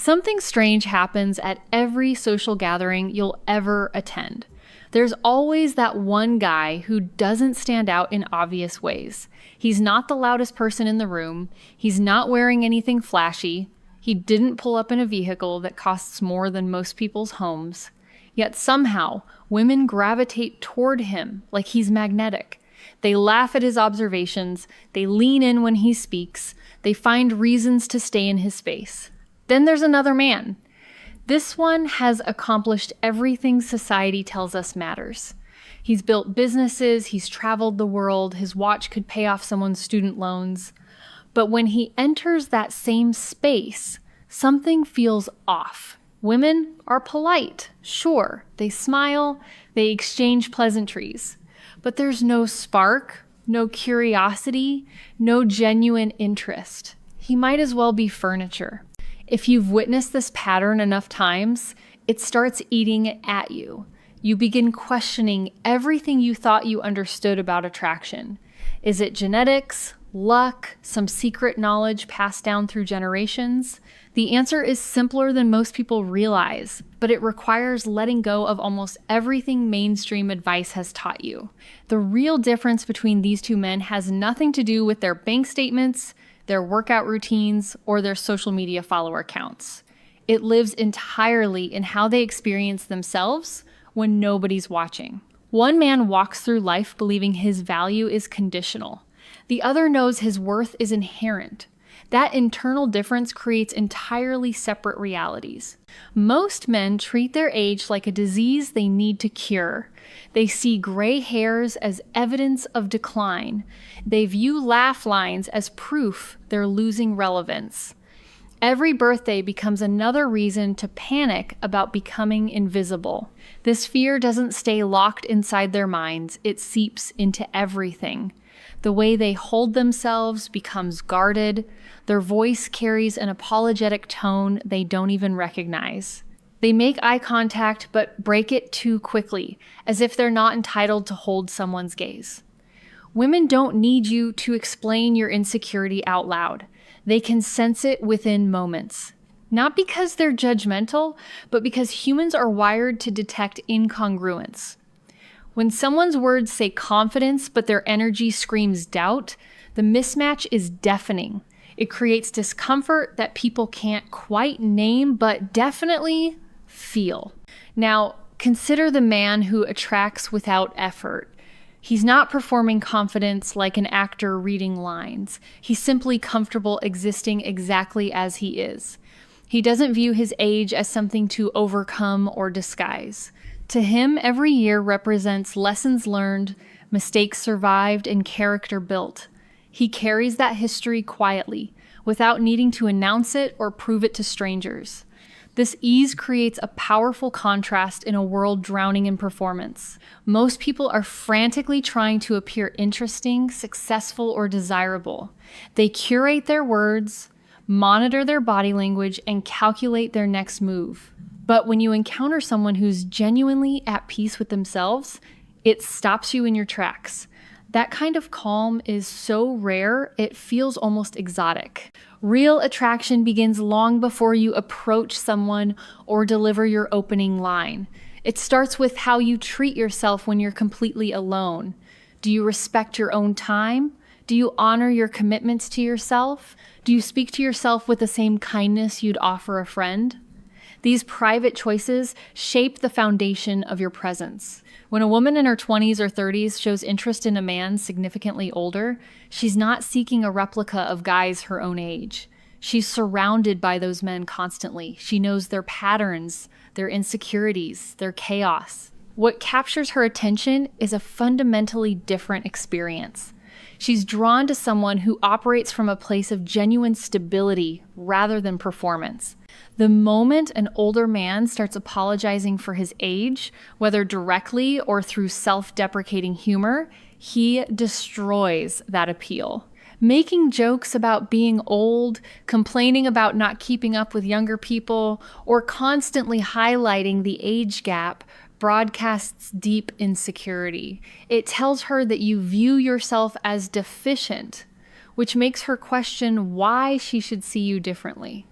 Something strange happens at every social gathering you'll ever attend. There's always that one guy who doesn't stand out in obvious ways. He's not the loudest person in the room. He's not wearing anything flashy. He didn't pull up in a vehicle that costs more than most people's homes. Yet somehow, women gravitate toward him like he's magnetic. They laugh at his observations. They lean in when he speaks. They find reasons to stay in his space. Then there's another man. This one has accomplished everything society tells us matters. He's built businesses, he's traveled the world, his watch could pay off someone's student loans. But when he enters that same space, something feels off. Women are polite, sure. They smile, they exchange pleasantries. But there's no spark, no curiosity, no genuine interest. He might as well be furniture. If you've witnessed this pattern enough times, it starts eating at you. You begin questioning everything you thought you understood about attraction. Is it genetics, luck, some secret knowledge passed down through generations? The answer is simpler than most people realize, but it requires letting go of almost everything mainstream advice has taught you. The real difference between these two men has nothing to do with their bank statements, their workout routines, or their social media follower counts. It lives entirely in how they experience themselves when nobody's watching. One man walks through life believing his value is conditional. The other knows his worth is inherent. That internal difference creates entirely separate realities. Most men treat their age like a disease they need to cure. They see gray hairs as evidence of decline. They view laugh lines as proof they're losing relevance. Every birthday becomes another reason to panic about becoming invisible. This fear doesn't stay locked inside their minds, it seeps into everything. The way they hold themselves becomes guarded. Their voice carries an apologetic tone they don't even recognize. They make eye contact but break it too quickly, as if they're not entitled to hold someone's gaze. Women don't need you to explain your insecurity out loud. They can sense it within moments. Not because they're judgmental, but because humans are wired to detect incongruence. When someone's words say confidence, but their energy screams doubt, the mismatch is deafening. It creates discomfort that people can't quite name, but definitely feel. Now, consider the man who attracts without effort. He's not performing confidence like an actor reading lines. He's simply comfortable existing exactly as he is. He doesn't view his age as something to overcome or disguise. To him, every year represents lessons learned, mistakes survived, and character built. He carries that history quietly, without needing to announce it or prove it to strangers. This ease creates a powerful contrast in a world drowning in performance. Most people are frantically trying to appear interesting, successful, or desirable. They curate their words, monitor their body language, and calculate their next move. But when you encounter someone who's genuinely at peace with themselves, it stops you in your tracks. That kind of calm is so rare, it feels almost exotic. Real attraction begins long before you approach someone or deliver your opening line. It starts with how you treat yourself when you're completely alone. Do you respect your own time? Do you honor your commitments to yourself? Do you speak to yourself with the same kindness you'd offer a friend? These private choices shape the foundation of your presence. When a woman in her 20s or 30s shows interest in a man significantly older, she's not seeking a replica of guys her own age. She's surrounded by those men constantly. She knows their patterns, their insecurities, their chaos. What captures her attention is a fundamentally different experience. She's drawn to someone who operates from a place of genuine stability rather than performance. The moment an older man starts apologizing for his age, whether directly or through self-deprecating humor, he destroys that appeal. Making jokes about being old, complaining about not keeping up with younger people, or constantly highlighting the age gap broadcasts deep insecurity. It tells her that you view yourself as deficient, which makes her question why she should see you differently.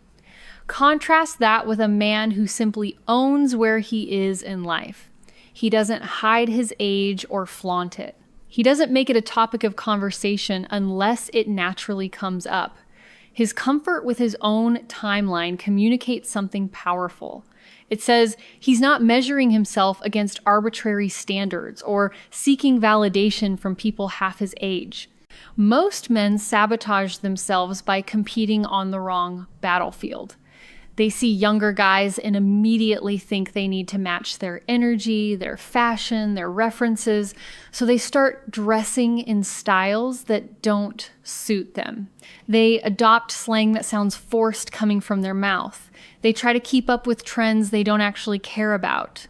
Contrast that with a man who simply owns where he is in life. He doesn't hide his age or flaunt it. He doesn't make it a topic of conversation unless it naturally comes up. His comfort with his own timeline communicates something powerful. It says he's not measuring himself against arbitrary standards or seeking validation from people half his age. Most men sabotage themselves by competing on the wrong battlefield. They see younger guys and immediately think they need to match their energy, their fashion, their references, so they start dressing in styles that don't suit them. They adopt slang that sounds forced coming from their mouth. They try to keep up with trends they don't actually care about.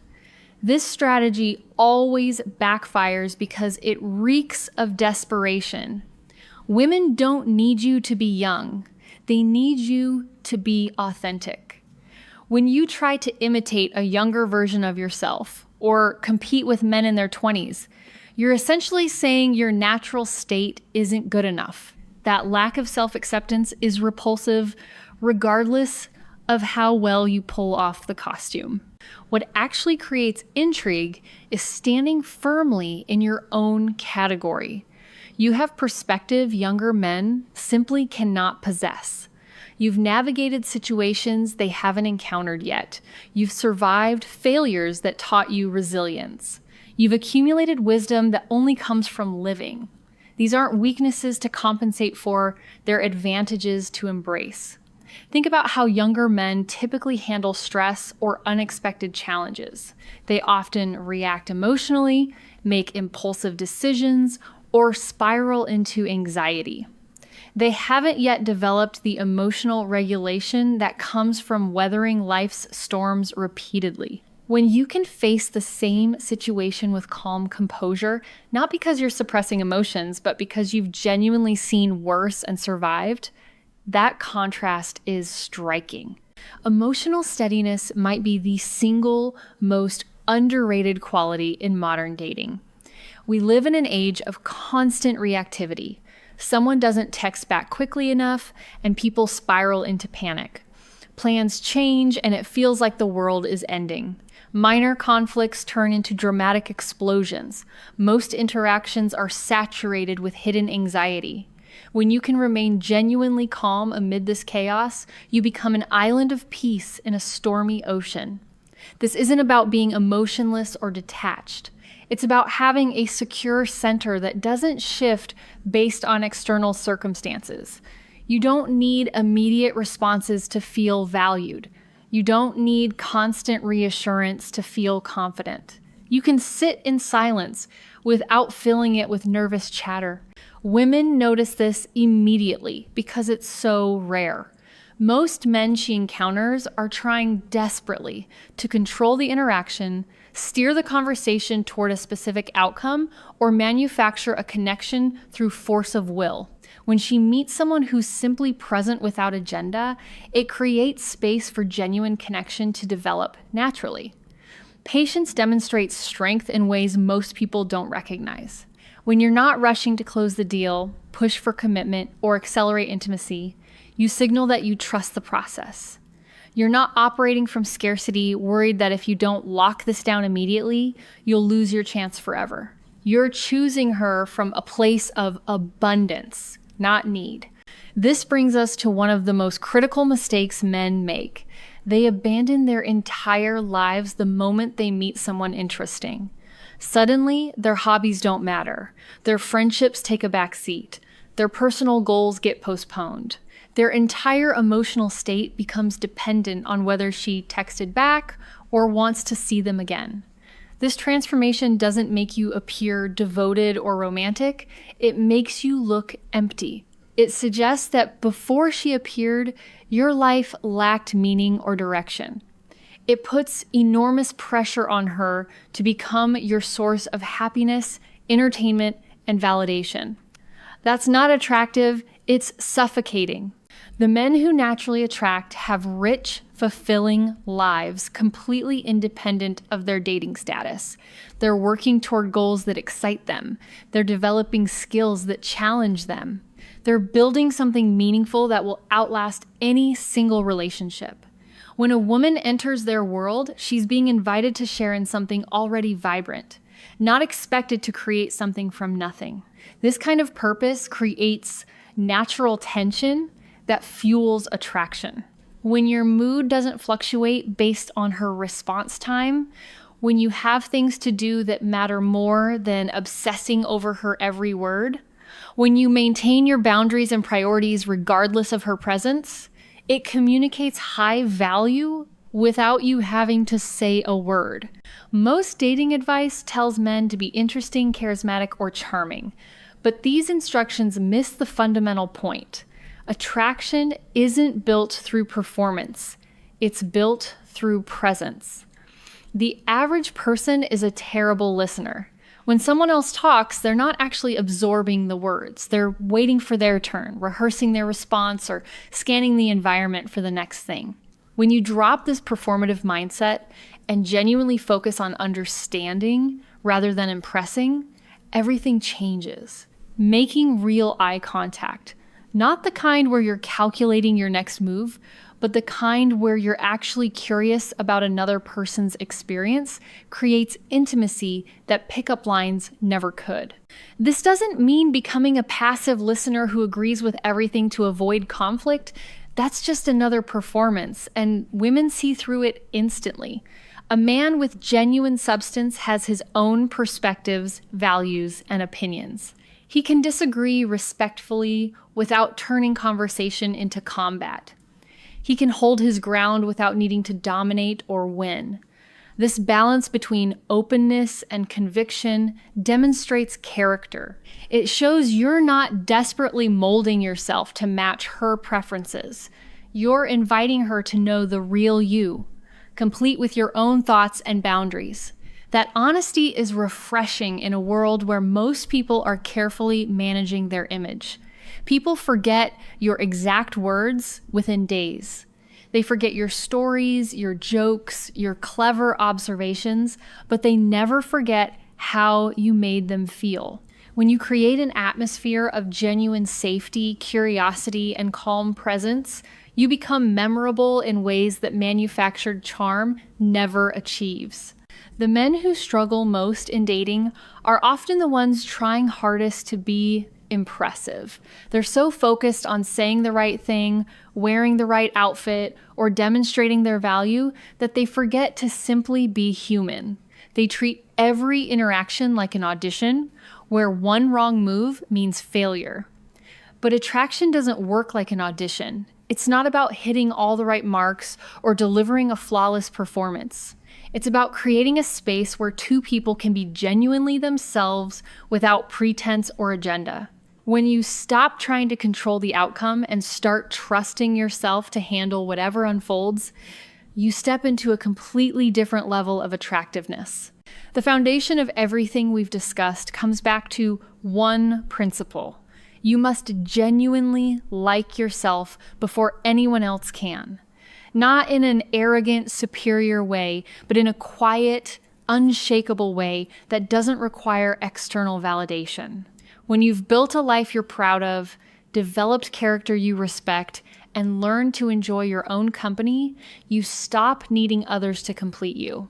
This strategy always backfires because it reeks of desperation. Women don't need you to be young. They need you to be authentic. When you try to imitate a younger version of yourself or compete with men in their 20s, you're essentially saying your natural state isn't good enough. That lack of self-acceptance is repulsive regardless of how well you pull off the costume. What actually creates intrigue is standing firmly in your own category. You have perspective younger men simply cannot possess. You've navigated situations they haven't encountered yet. You've survived failures that taught you resilience. You've accumulated wisdom that only comes from living. These aren't weaknesses to compensate for, they're advantages to embrace. Think about how younger men typically handle stress or unexpected challenges. They often react emotionally, make impulsive decisions, or spiral into anxiety. They haven't yet developed the emotional regulation that comes from weathering life's storms repeatedly. When you can face the same situation with calm composure, not because you're suppressing emotions, but because you've genuinely seen worse and survived, that contrast is striking. Emotional steadiness might be the single most underrated quality in modern dating. We live in an age of constant reactivity. Someone doesn't text back quickly enough, and people spiral into panic. Plans change, and it feels like the world is ending. Minor conflicts turn into dramatic explosions. Most interactions are saturated with hidden anxiety. When you can remain genuinely calm amid this chaos, you become an island of peace in a stormy ocean. This isn't about being emotionless or detached. It's about having a secure center that doesn't shift based on external circumstances. You don't need immediate responses to feel valued. You don't need constant reassurance to feel confident. You can sit in silence without filling it with nervous chatter. Women notice this immediately because it's so rare. Most men she encounters are trying desperately to control the interaction, steer the conversation toward a specific outcome, or manufacture a connection through force of will. When she meets someone who's simply present without agenda, it creates space for genuine connection to develop naturally. Patience demonstrates strength in ways most people don't recognize. When you're not rushing to close the deal, push for commitment, or accelerate intimacy, you signal that you trust the process. You're not operating from scarcity, worried that if you don't lock this down immediately, you'll lose your chance forever. You're choosing her from a place of abundance, not need. This brings us to one of the most critical mistakes men make. They abandon their entire lives the moment they meet someone interesting. Suddenly, their hobbies don't matter. Their friendships take a back seat. Their personal goals get postponed. Their entire emotional state becomes dependent on whether she texted back or wants to see them again. This transformation doesn't make you appear devoted or romantic. It makes you look empty. It suggests that before she appeared, your life lacked meaning or direction. It puts enormous pressure on her to become your source of happiness, entertainment, and validation. That's not attractive, it's suffocating. The men who naturally attract have rich, fulfilling lives completely independent of their dating status. They're working toward goals that excite them. They're developing skills that challenge them. They're building something meaningful that will outlast any single relationship. When a woman enters their world, she's being invited to share in something already vibrant, not expected to create something from nothing. This kind of purpose creates natural tension that fuels attraction. When your mood doesn't fluctuate based on her response time, when you have things to do that matter more than obsessing over her every word, when you maintain your boundaries and priorities regardless of her presence, it communicates high value without you having to say a word. Most dating advice tells men to be interesting, charismatic, or charming, but these instructions miss the fundamental point. Attraction isn't built through performance. It's built through presence. The average person is a terrible listener. When someone else talks, they're not actually absorbing the words. They're waiting for their turn, rehearsing their response, or scanning the environment for the next thing. When you drop this performative mindset and genuinely focus on understanding rather than impressing, everything changes. Making real eye contact. Not the kind where you're calculating your next move, but the kind where you're actually curious about another person's experience creates intimacy that pickup lines never could. This doesn't mean becoming a passive listener who agrees with everything to avoid conflict. That's just another performance, and women see through it instantly. A man with genuine substance has his own perspectives, values, and opinions. He can disagree respectfully without turning conversation into combat. He can hold his ground without needing to dominate or win. This balance between openness and conviction demonstrates character. It shows you're not desperately molding yourself to match her preferences. You're inviting her to know the real you, complete with your own thoughts and boundaries. That honesty is refreshing in a world where most people are carefully managing their image. People forget your exact words within days. They forget your stories, your jokes, your clever observations, but they never forget how you made them feel. When you create an atmosphere of genuine safety, curiosity, and calm presence, you become memorable in ways that manufactured charm never achieves. The men who struggle most in dating are often the ones trying hardest to be impressive. They're so focused on saying the right thing, wearing the right outfit, or demonstrating their value that they forget to simply be human. They treat every interaction like an audition, where one wrong move means failure. But attraction doesn't work like an audition. It's not about hitting all the right marks or delivering a flawless performance. It's about creating a space where two people can be genuinely themselves without pretense or agenda. When you stop trying to control the outcome and start trusting yourself to handle whatever unfolds, you step into a completely different level of attractiveness. The foundation of everything we've discussed comes back to one principle. You must genuinely like yourself before anyone else can. Not in an arrogant, superior way, but in a quiet, unshakable way that doesn't require external validation. When you've built a life you're proud of, developed character you respect, and learned to enjoy your own company, you stop needing others to complete you.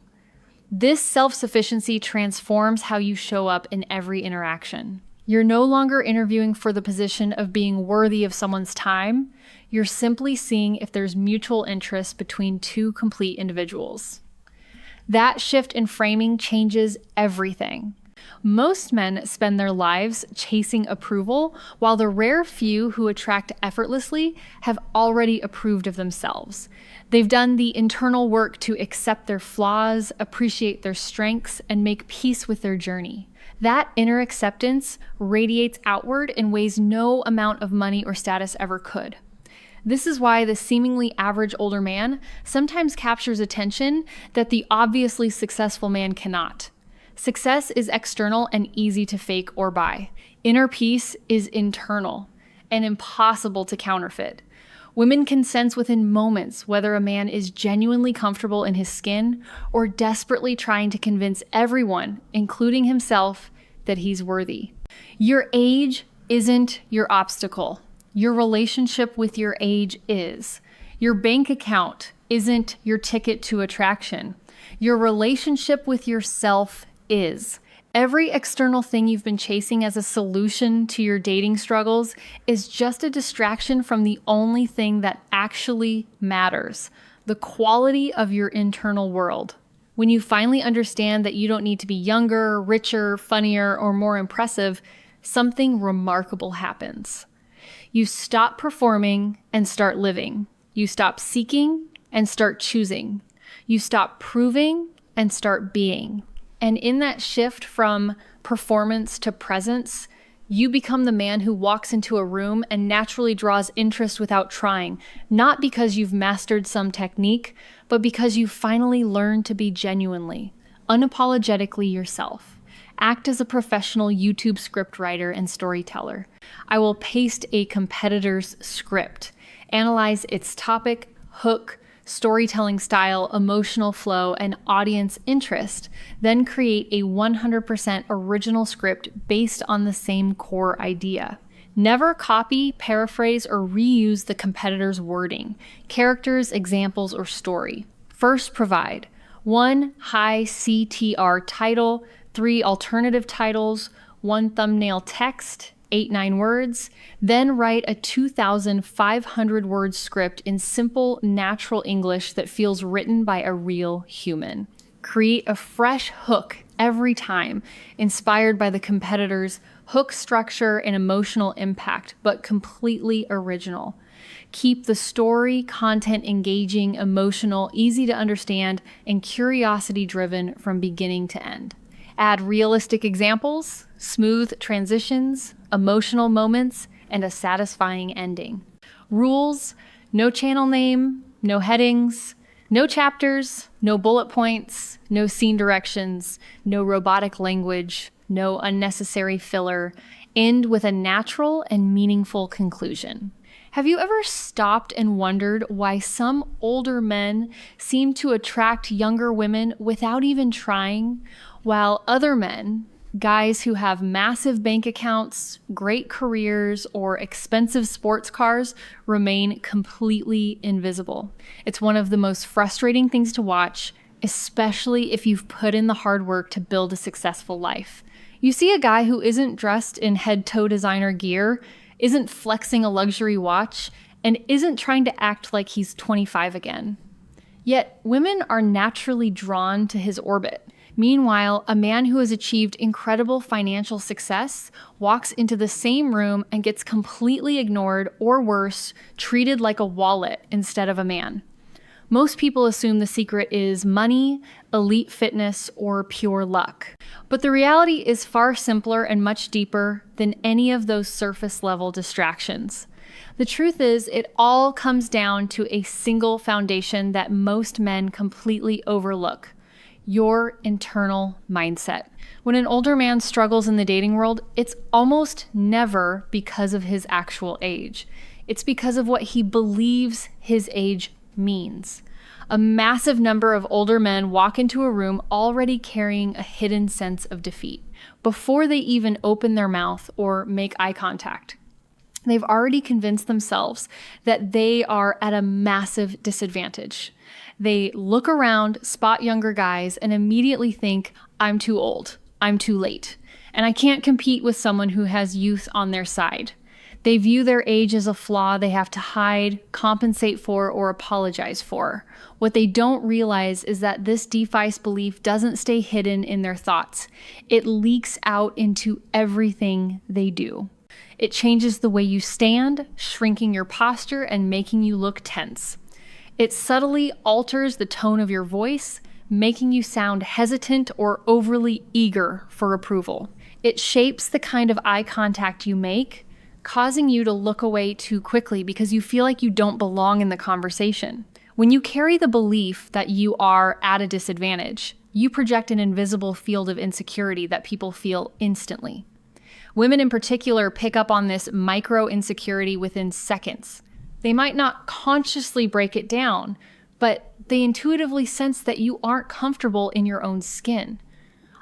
This self-sufficiency transforms how you show up in every interaction. You're no longer interviewing for the position of being worthy of someone's time. You're simply seeing if there's mutual interest between two complete individuals. That shift in framing changes everything. Most men spend their lives chasing approval, while the rare few who attract effortlessly have already approved of themselves. They've done the internal work to accept their flaws, appreciate their strengths, and make peace with their journey. That inner acceptance radiates outward in ways no amount of money or status ever could. This is why the seemingly average older man sometimes captures attention that the obviously successful man cannot. Success is external and easy to fake or buy. Inner peace is internal and impossible to counterfeit. Women can sense within moments whether a man is genuinely comfortable in his skin or desperately trying to convince everyone, including himself, that he's worthy. Your age isn't your obstacle. Your relationship with your age is. Your bank account isn't your ticket to attraction. Your relationship with yourself is. Every external thing you've been chasing as a solution to your dating struggles is just a distraction from the only thing that actually matters, the quality of your internal world. When you finally understand that you don't need to be younger, richer, funnier, or more impressive, something remarkable happens. You stop performing and start living. You stop seeking and start choosing. You stop proving and start being. And in that shift from performance to presence, you become the man who walks into a room and naturally draws interest without trying, not because you've mastered some technique, but because you finally learned to be genuinely, unapologetically yourself. Act as a professional YouTube scriptwriter and storyteller. I will paste a competitor's script, analyze its topic, hook, storytelling style, emotional flow, and audience interest, then create a 100% original script based on the same core idea. Never copy, paraphrase, or reuse the competitor's wording, characters, examples, or story. First, provide 1 high CTR title, 3 alternative titles, 1 thumbnail text, 8-9 words, then write a 2,500 word script in simple, natural English that feels written by a real human. Create a fresh hook every time, inspired by the competitor's hook structure and emotional impact, but completely original. Keep the story content engaging, emotional, easy to understand, and curiosity-driven from beginning to end. Add realistic examples, smooth transitions, emotional moments, and a satisfying ending. Rules: no channel name, no headings, no chapters, no bullet points, no scene directions, no robotic language, no unnecessary filler. End with a natural and meaningful conclusion. Have you ever stopped and wondered why some older men seem to attract younger women without even trying, while other men, guys who have massive bank accounts, great careers, or expensive sports cars, remain completely invisible? It's one of the most frustrating things to watch, especially if you've put in the hard work to build a successful life. You see a guy who isn't dressed in head-to-toe designer gear, isn't flexing a luxury watch, and isn't trying to act like he's 25 again. Yet women are naturally drawn to his orbit. Meanwhile, a man who has achieved incredible financial success walks into the same room and gets completely ignored, or worse, treated like a wallet instead of a man. Most people assume the secret is money, elite fitness, or pure luck. But the reality is far simpler and much deeper than any of those surface-level distractions. The truth is, it all comes down to a single foundation that most men completely overlook: your internal mindset. When an older man struggles in the dating world, it's almost never because of his actual age. It's because of what he believes his age means. A massive number of older men walk into a room already carrying a hidden sense of defeat before they even open their mouth or make eye contact. They've already convinced themselves that they are at a massive disadvantage. They look around, spot younger guys, and immediately think, I'm too old, I'm too late, and I can't compete with someone who has youth on their side. They view their age as a flaw they have to hide, compensate for, or apologize for. What they don't realize is that this device belief doesn't stay hidden in their thoughts. It leaks out into everything they do. It changes the way you stand, shrinking your posture and making you look tense. It subtly alters the tone of your voice, making you sound hesitant or overly eager for approval. It shapes the kind of eye contact you make, causing you to look away too quickly because you feel like you don't belong in the conversation. When you carry the belief that you are at a disadvantage, you project an invisible field of insecurity that people feel instantly. Women in particular pick up on this micro insecurity within seconds. They might not consciously break it down, but they intuitively sense that you aren't comfortable in your own skin.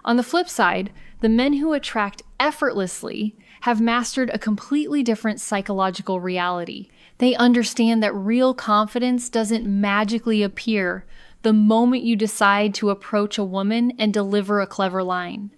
On the flip side, the men who attract effortlessly have mastered a completely different psychological reality. They understand that real confidence doesn't magically appear the moment you decide to approach a woman and deliver a clever line.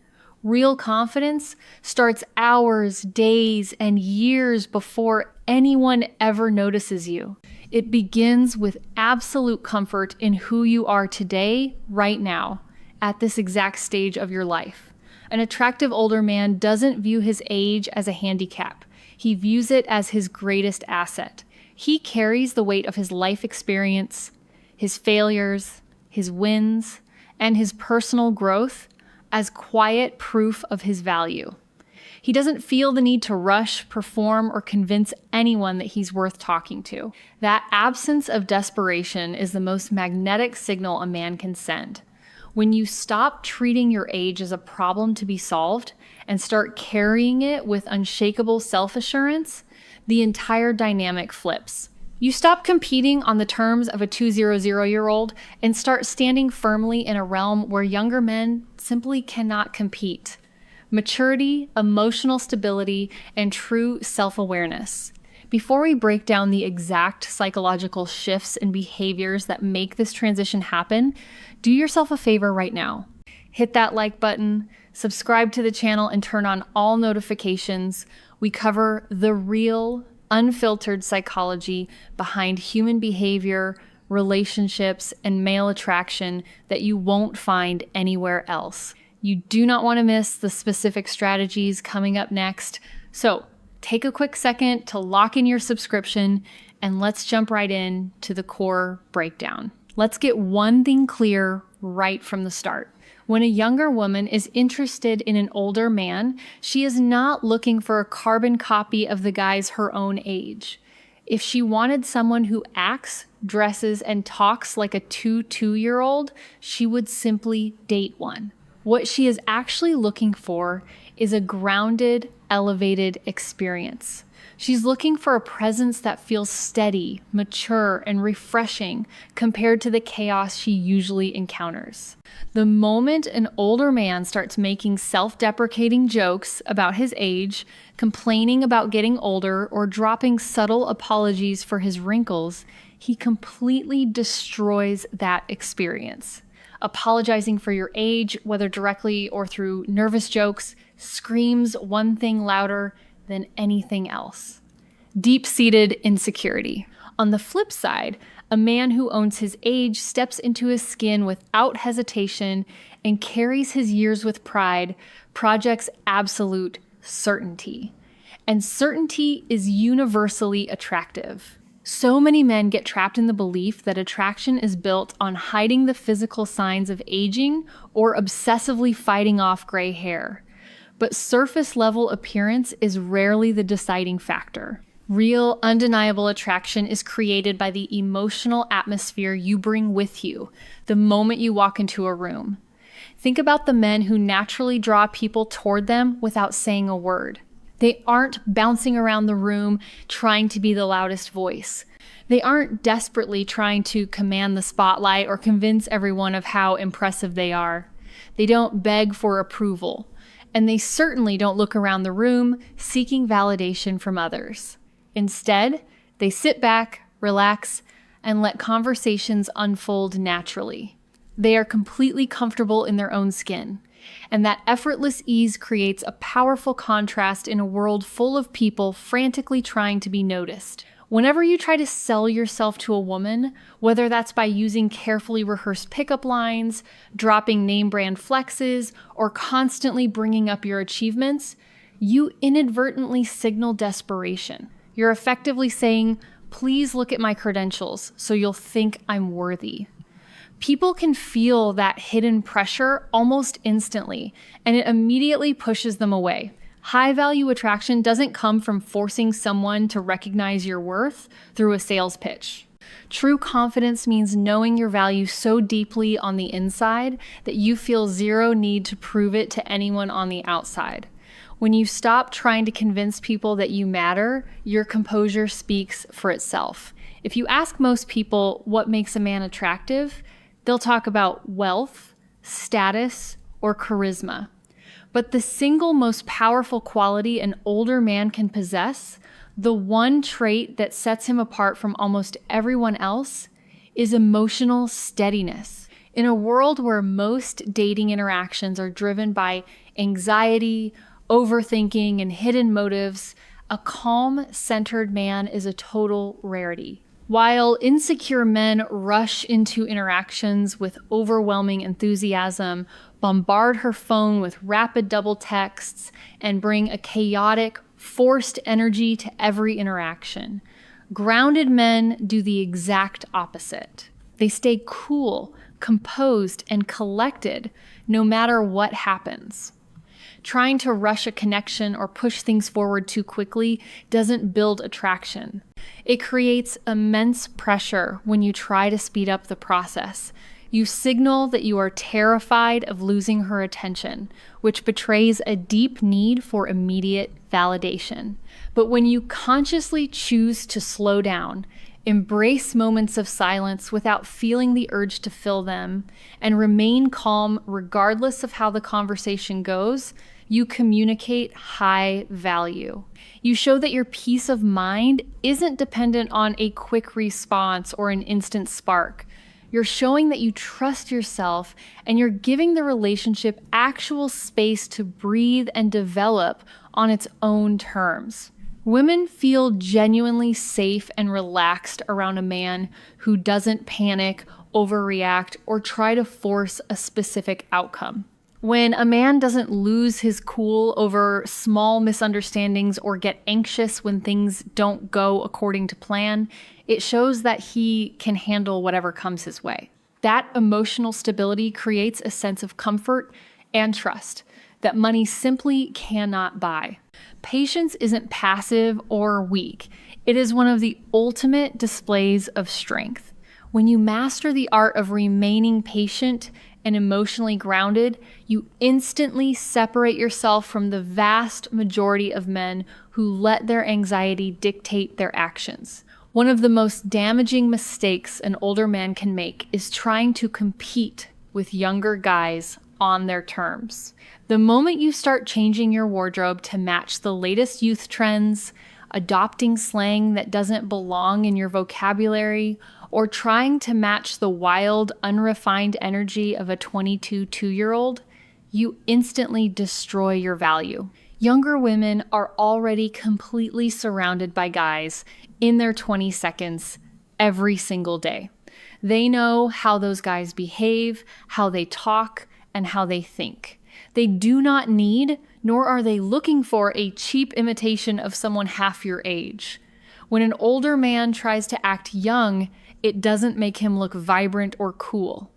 Real confidence starts hours, days, and years before anyone ever notices you. It begins with absolute comfort in who you are today, right now, at this exact stage of your life. An attractive older man doesn't view his age as a handicap. He views it as his greatest asset. He carries the weight of his life experience, his failures, his wins, and his personal growth as quiet proof of his value. He doesn't feel the need to rush, perform, or convince anyone that he's worth talking to. That absence of desperation is the most magnetic signal a man can send. When you stop treating your age as a problem to be solved and start carrying it with unshakable self-assurance, the entire dynamic flips. You stop competing on the terms of a 200-year-old and start standing firmly in a realm where younger men simply cannot compete. Maturity, emotional stability, and true self-awareness. Before we break down the exact psychological shifts and behaviors that make this transition happen, do yourself a favor right now. Hit that like button, subscribe to the channel, and turn on all notifications. We cover the real, unfiltered psychology behind human behavior, relationships, and male attraction that you won't find anywhere else. You do not want to miss the specific strategies coming up next. So take a quick second to lock in your subscription and let's jump right in to the core breakdown. Let's get one thing clear right from the start. When a younger woman is interested in an older man, she is not looking for a carbon copy of the guys her own age. If she wanted someone who acts, dresses, and talks like a 2-year-old, she would simply date one. What she is actually looking for is a grounded, elevated experience. She's looking for a presence that feels steady, mature, and refreshing compared to the chaos she usually encounters. The moment an older man starts making self-deprecating jokes about his age, complaining about getting older, or dropping subtle apologies for his wrinkles, he completely destroys that experience. Apologizing for your age, whether directly or through nervous jokes, screams one thing louder than anything else. Deep-seated insecurity. On the flip side, a man who owns his age steps into his skin without hesitation and carries his years with pride, projects absolute certainty. And certainty is universally attractive. So many men get trapped in the belief that attraction is built on hiding the physical signs of aging or obsessively fighting off gray hair. But surface-level appearance is rarely the deciding factor. Real, undeniable attraction is created by the emotional atmosphere you bring with you the moment you walk into a room. Think about the men who naturally draw people toward them without saying a word. They aren't bouncing around the room trying to be the loudest voice. They aren't desperately trying to command the spotlight or convince everyone of how impressive they are. They don't beg for approval. And they certainly don't look around the room seeking validation from others. Instead, they sit back, relax, and let conversations unfold naturally. They are completely comfortable in their own skin. And that effortless ease creates a powerful contrast in a world full of people frantically trying to be noticed. Whenever you try to sell yourself to a woman, whether that's by using carefully rehearsed pickup lines, dropping name brand flexes, or constantly bringing up your achievements, you inadvertently signal desperation. You're effectively saying, "Please look at my credentials so you'll think I'm worthy." People can feel that hidden pressure almost instantly, and it immediately pushes them away. High-value attraction doesn't come from forcing someone to recognize your worth through a sales pitch. True confidence means knowing your value so deeply on the inside that you feel zero need to prove it to anyone on the outside. When you stop trying to convince people that you matter, your composure speaks for itself. If you ask most people what makes a man attractive, they'll talk about wealth, status, or charisma. But the single most powerful quality an older man can possess, the one trait that sets him apart from almost everyone else, is emotional steadiness. In a world where most dating interactions are driven by anxiety, overthinking, and hidden motives, a calm, centered man is a total rarity. While insecure men rush into interactions with overwhelming enthusiasm, bombard her phone with rapid double texts, and bring a chaotic, forced energy to every interaction, grounded men do the exact opposite. They stay cool, composed, and collected no matter what happens. Trying to rush a connection or push things forward too quickly doesn't build attraction. It creates immense pressure when you try to speed up the process. You signal that you are terrified of losing her attention, which betrays a deep need for immediate validation. But when you consciously choose to slow down, embrace moments of silence without feeling the urge to fill them, and remain calm regardless of how the conversation goes, you communicate high value. You show that your peace of mind isn't dependent on a quick response or an instant spark. You're showing that you trust yourself, and you're giving the relationship actual space to breathe and develop on its own terms. Women feel genuinely safe and relaxed around a man who doesn't panic, overreact, or try to force a specific outcome. When a man doesn't lose his cool over small misunderstandings or get anxious when things don't go according to plan, it shows that he can handle whatever comes his way. That emotional stability creates a sense of comfort and trust that money simply cannot buy. Patience isn't passive or weak. It is one of the ultimate displays of strength. When you master the art of remaining patient and emotionally grounded, you instantly separate yourself from the vast majority of men who let their anxiety dictate their actions. One of the most damaging mistakes an older man can make is trying to compete with younger guys on their terms. The moment you start changing your wardrobe to match the latest youth trends, adopting slang that doesn't belong in your vocabulary, or trying to match the wild, unrefined energy of a 22 two-year-old, you instantly destroy your value. Younger women are already completely surrounded by guys in their 20 seconds every single day. They know how those guys behave, how they talk, and how they think. They do not need, nor are they looking for, a cheap imitation of someone half your age. When an older man tries to act young, it doesn't make him look vibrant or cool.